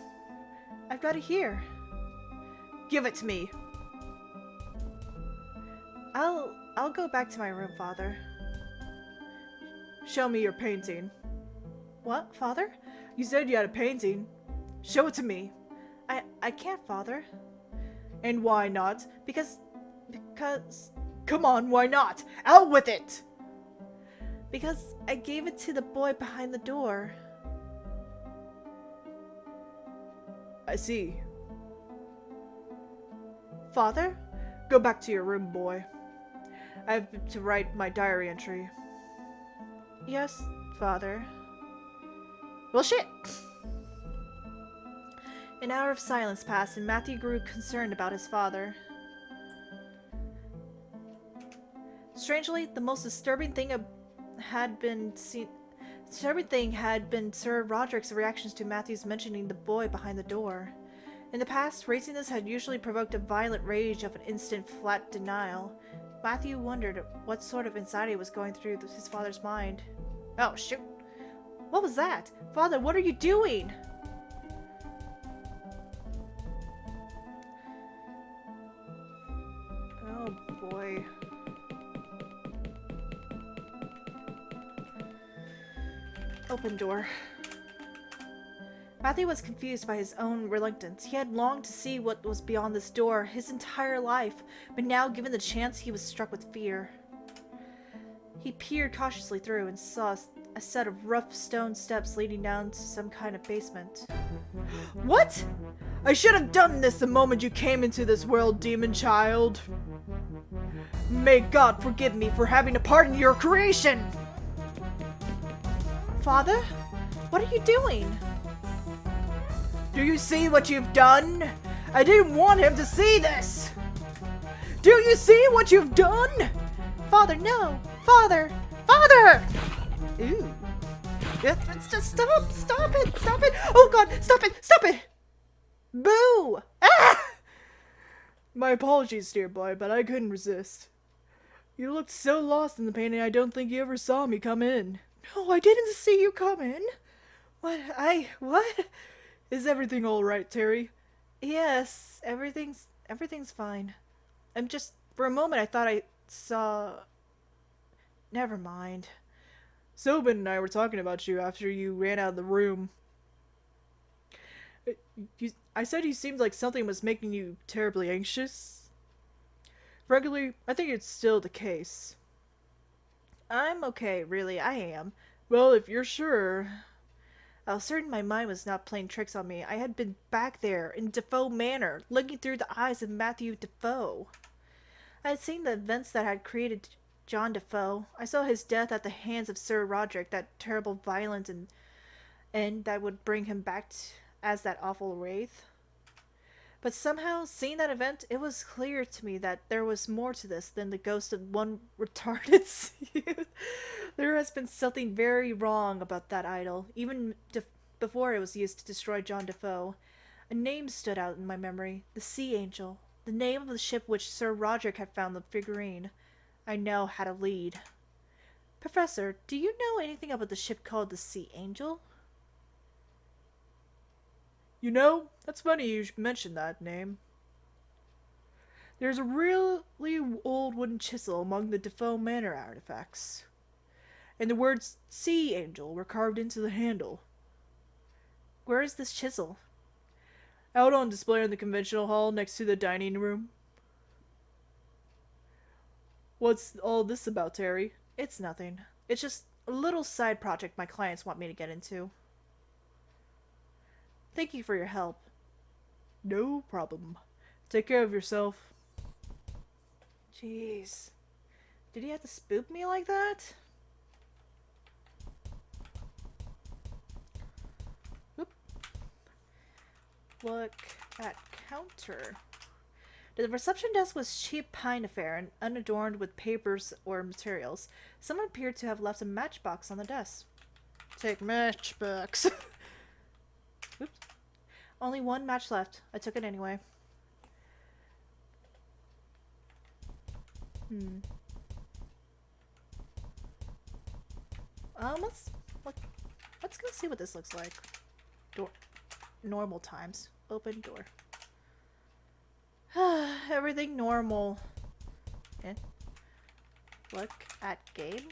I've got it here. Give it to me. I'll go back to my room, Father. Show me your painting. What, Father? You said you had a painting. Show it to me. I can't, Father. And why not? Because... Come on, why not? Out with it! Because I gave it to the boy behind the door. I see. Father? Go back to your room, boy. I have to write my diary entry. Yes, Father. Well, shit! An hour of silence passed, and Matthew grew concerned about his father. Strangely, the most disturbing thing had been Sir Roderick's reactions to Matthew's mentioning the boy behind the door. In the past, raising this had usually provoked a violent rage of an instant flat denial. Matthew wondered what sort of anxiety was going through his father's mind. Oh, shoot. What was that? Father, what are you doing? Oh, boy. Open door. Matthew was confused by his own reluctance. He had longed to see what was beyond this door his entire life, but now, given the chance, he was struck with fear. He peered cautiously through and saw a set of rough stone steps leading down to some kind of basement. What? I should have done this the moment you came into this world, demon child. May God forgive me for having a part in your creation! Father? What are you doing? Do you see what you've done? I didn't want him to see this! Do you see what you've done? Father, no! Father! Father! Ooh. It's just stop! Stop it! Stop it! Oh God! Stop it! Stop it! Boo! Ah! My apologies, dear boy, but I couldn't resist. You looked so lost in the painting I don't think you ever saw me come in. No, I didn't see you come in. What? Is everything all right, Terry? Yes, everything's fine. I'm just, for a moment I thought I saw... Never mind. Sobin and I were talking about you after you ran out of the room. I said you seemed like something was making you terribly anxious. Frankly, I think it's still the case. I'm okay, really, I am. Well, if you're sure... I was certain my mind was not playing tricks on me. I had been back there, in Defoe Manor, looking through the eyes of Matthew Defoe. I had seen the events that had created John Defoe. I saw his death at the hands of Sir Roderick, that terrible violence and that would bring him back as that awful wraith. But somehow, seeing that event, it was clear to me that there was more to this than the ghost of one retarded youth. There has been something very wrong about that idol, even before it was used to destroy John Defoe. A name stood out in my memory, the Sea Angel, the name of the ship which Sir Roderick had found the figurine. I now had a lead. Professor, do you know anything about the ship called the Sea Angel? You know, that's funny you mention that name. There's a really old wooden chisel among the Defoe Manor artifacts, and the words Sea Angel were carved into the handle. Where is this chisel? Out on display in the conventional hall next to the dining room. What's all this about, Terry? It's nothing. It's just a little side project my clients want me to get into. Thank you for your help. No problem. Take care of yourself. Jeez. Did he have to spook me like that? Whoop. Look at counter. The reception desk was cheap pine affair and unadorned with papers or materials. Someone appeared to have left a matchbox on the desk. Take matchbooks. Oops. Only one match left. I took it anyway. Let's let's go see what this looks like. Door. Normal times. Open door. Everything normal. Okay. Look at game.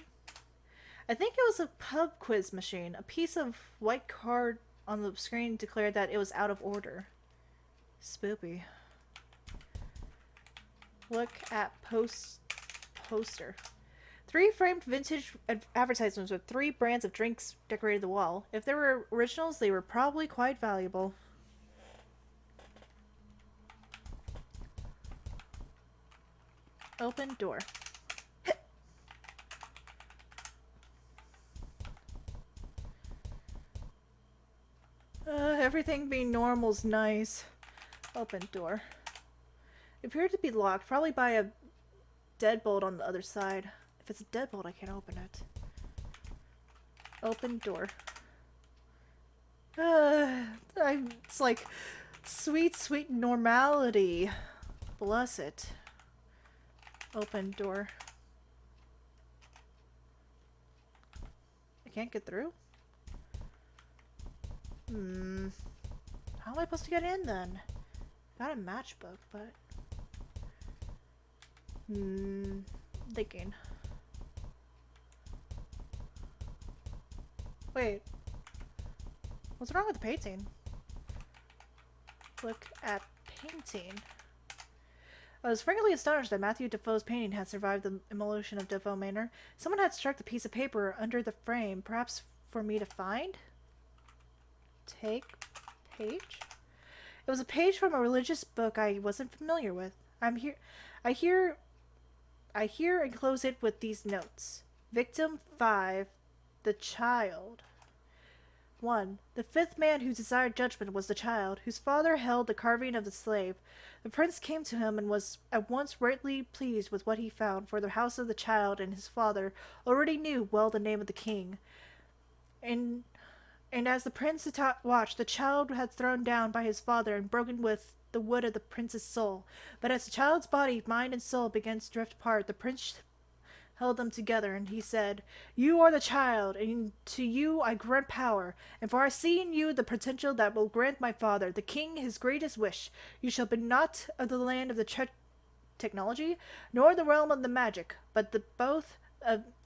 I think it was a pub quiz machine. A piece of white card on the screen declared that it was out of order. Spoopy. Look at poster. 3 framed vintage advertisements with 3 brands of drinks decorated the wall. If they were originals, they were probably quite valuable. Open door. Everything being normal's nice. Open door. It appeared to be locked, probably by a deadbolt on the other side. If it's a deadbolt, I can't open it. Open door. It's like sweet, sweet normality. Bless it. Open door. I can't get through? How am I supposed to get in then? Got a matchbook, but... thinking. Wait. What's wrong with the painting? Look at painting. I was frankly astonished that Matthew Defoe's painting had survived the immolation of Defoe Manor. Someone had struck the piece of paper under the frame, perhaps for me to find? Take page? It was a page from a religious book I wasn't familiar with. I hear enclose it with these notes. Victim 5, the child. 1. The 5th man who desired judgment was the child, whose father held the carving of the slave. The prince came to him and was at once greatly pleased with what he found, for the house of the child and his father already knew well the name of the king. And as the prince watched, the child had thrown down by his father and broken with the wood of the prince's soul. But as the child's body, mind, and soul began to drift apart, the prince held them together, and he said, "You are the child, and to you I grant power, and for I see in you the potential that will grant my father, the king, his greatest wish. You shall be not of the land of the technology, nor the realm of the magic, but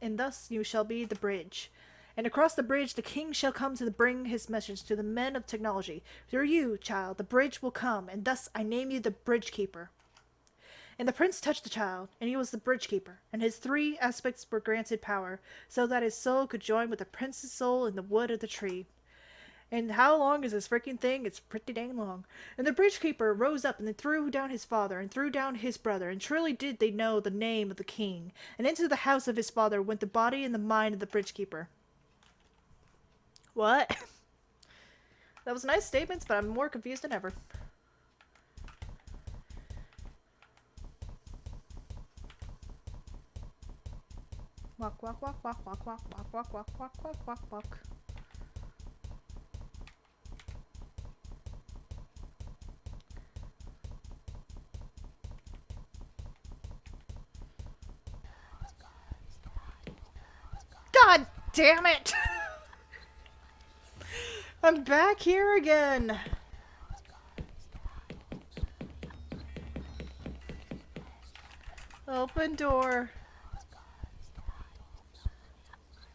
and thus you shall be the bridge. And across the bridge the king shall come to bring his message to the men of technology. Through you, child, the bridge will come, and thus I name you the bridge keeper." And the prince touched the child, and he was the bridge keeper, and his 3 aspects were granted power, so that his soul could join with the prince's soul in the wood of the tree. And how long is this freaking thing? It's pretty dang long. And the bridge keeper rose up and then threw down his father and threw down his brother, and truly did they know the name of the king. And into the house of his father went the body and the mind of the bridge keeper. What? That was nice statements, but I'm more confused than ever. Walk, walk, walk, walk, walk, walk, walk, walk, walk, walk, walk, walk, walk. God damn it! I'm back here again. Open door.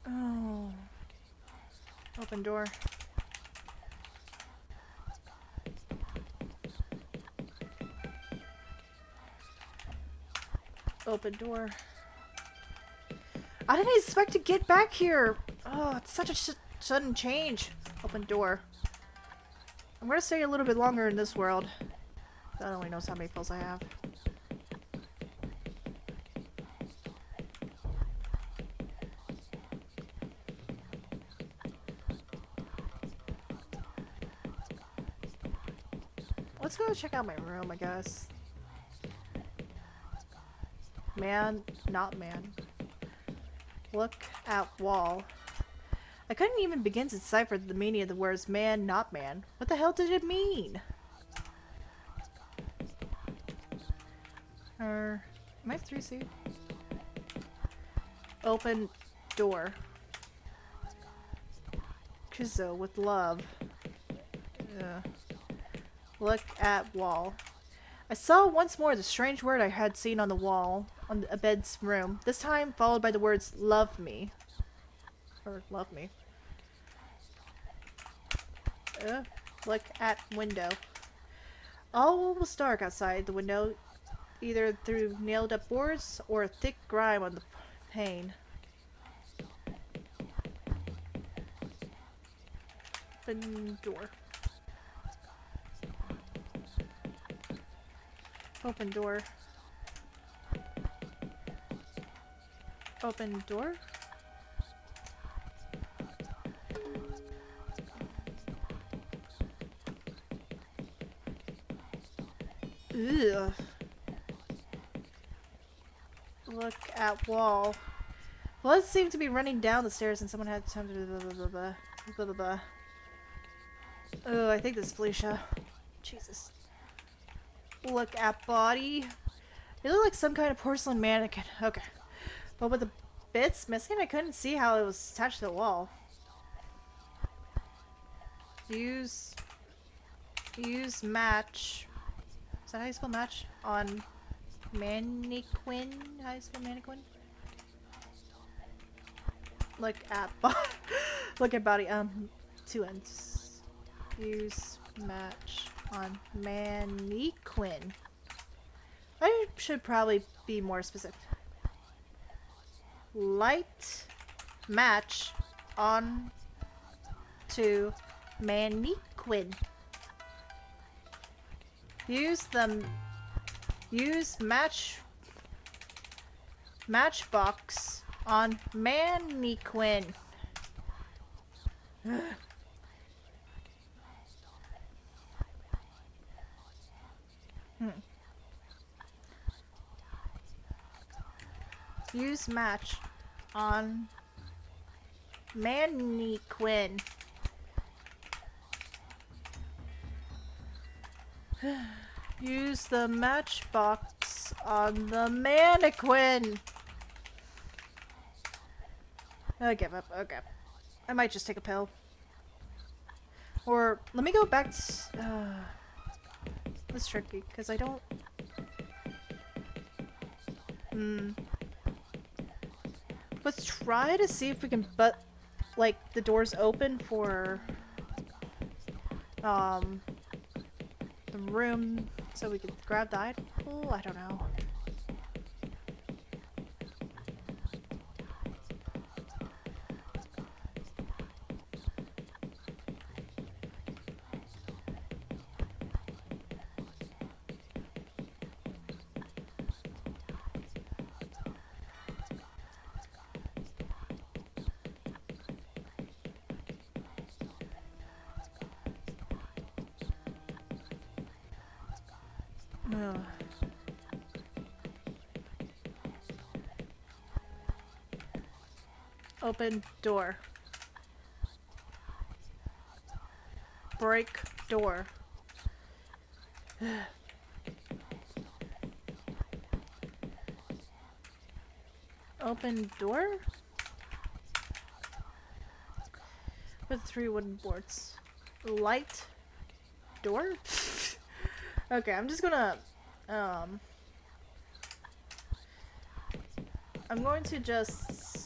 Oh. Open door. Open door. I didn't expect to get back here. Oh, it's such a sudden change. Open door. I'm gonna stay a little bit longer in this world. God only knows how many pills I have. Let's go check out my room, I guess. Man, not man. Look at wall. I couldn't even begin to decipher the meaning of the words man, not man. What the hell did it mean? Am I 3C? Open door. Chizo with love. Look at wall. I saw once more the strange word I had seen on the wall on a bed's room. This time followed by the words love me. Or love me. Look at window. All was dark outside the window, either through nailed up boards or a thick grime on the pane. Open door. Open door. Open door. Ugh. Look at wall. Blood seemed to be running down the stairs and someone had time to blah blah blah blah blah blah blah. Oh, I think this is Felicia. Jesus. Look at body. It looked like some kind of porcelain mannequin. Okay. But with the bits missing, I couldn't see how it was attached to the wall. Use match. Is that how you spell match? On mannequin? How you spell mannequin? Look at look at body. Two ends. Use match on mannequin. I should probably be more specific. Light match on to mannequin. Use matchbox on mannequin. Use match on mannequin. Use the matchbox on the mannequin. I give up. Okay. I might just take a pill. Or let me go back to... that's tricky, because I don't... Let's try to see if we can like, the doors open for... the room so we can grab the item. Oh, I don't know. Open door. Break door. Open door? With 3 wooden boards. Light door? Okay, I'm just gonna I'm going to just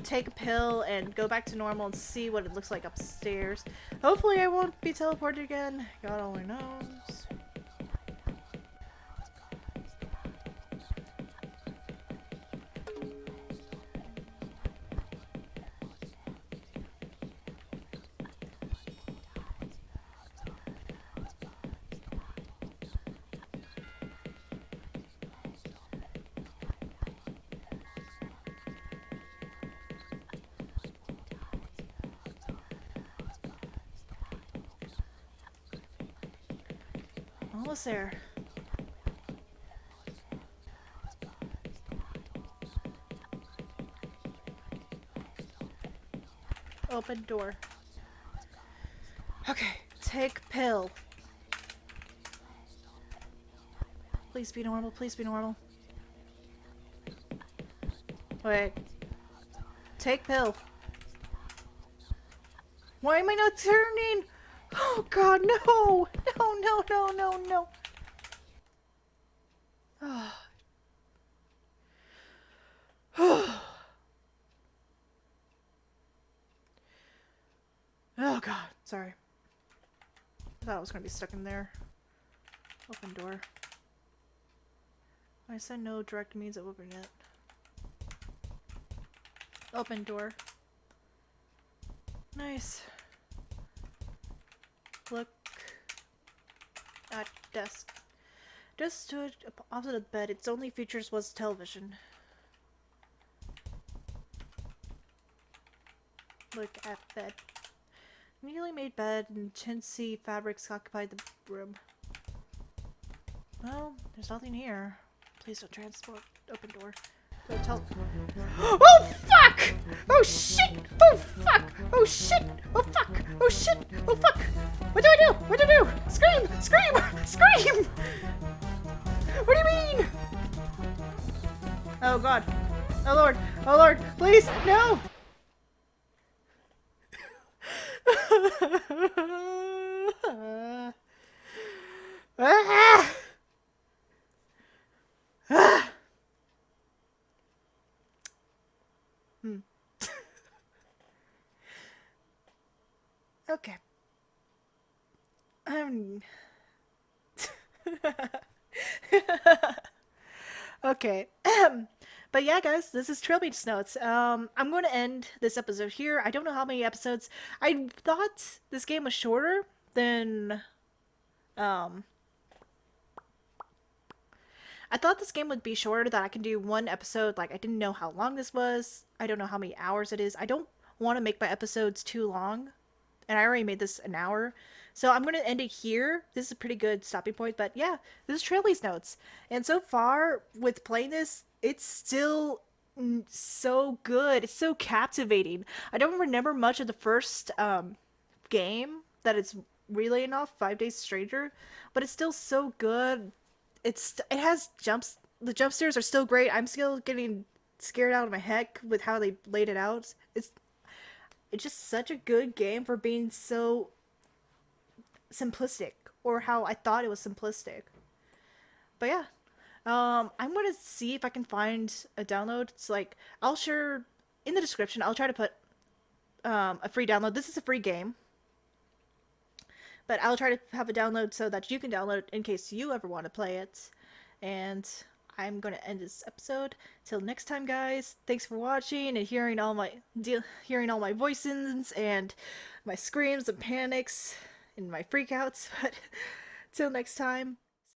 take a pill and go back to normal and see what it looks like upstairs. Hopefully I won't be teleported again. God only knows. Almost there. Open door. Okay, take pill. Please be normal, please be normal. Wait. Take pill. Why am I not turning? Oh god, no! No, no, no, no, no. Oh god, sorry. I thought I was gonna be stuck in there. Open door. I said no direct means of opening it. Open door. Nice. Look at desk. Just stood opposite the bed. Its only features was television. Look at bed. Neatly made bed and chintzy fabrics occupied the room. Well, there's nothing here. Please don't transport. Open door. Go tell. Oh fuck! Oh shit! Oh fuck! Oh shit! Oh fuck! Oh shit! Oh fuck! What do I do? What do I do? Scream! Scream! Scream! What do you mean? Oh god. Oh lord. Oh lord. Please! No! Ah! Ah! Okay. Okay. But yeah, guys, this is Trilby's Notes. I'm going to end this episode here. I don't know how many episodes. I thought this game was shorter than. Um, I thought this game would be shorter, that I can do one episode. Like, I didn't know how long this was. I don't know how many hours it is. I don't want to make my episodes too long. And I already made this an hour. So I'm going to end it here. This is a pretty good stopping point. But yeah, this is Trilby's Notes. And so far, with playing this, it's still so good. It's so captivating. I don't remember much of the first game that it's relaying off, 5 Days Stranger. But it's still so good. It has jumps. The jump scares are still great. I'm still getting scared out of my heck with how they laid it out. It's just such a good game for being so simplistic, or how I thought it was simplistic. But yeah, I'm gonna see if I can find a download. It's like, I'll share in the description. I'll try to put a free download. This is a free game, but I'll try to have a download so that you can download it in case you ever want to play it. And I'm gonna end this episode. Till next time, guys. Thanks for watching and hearing all my voices and my screams and panics and my freakouts. But till next time.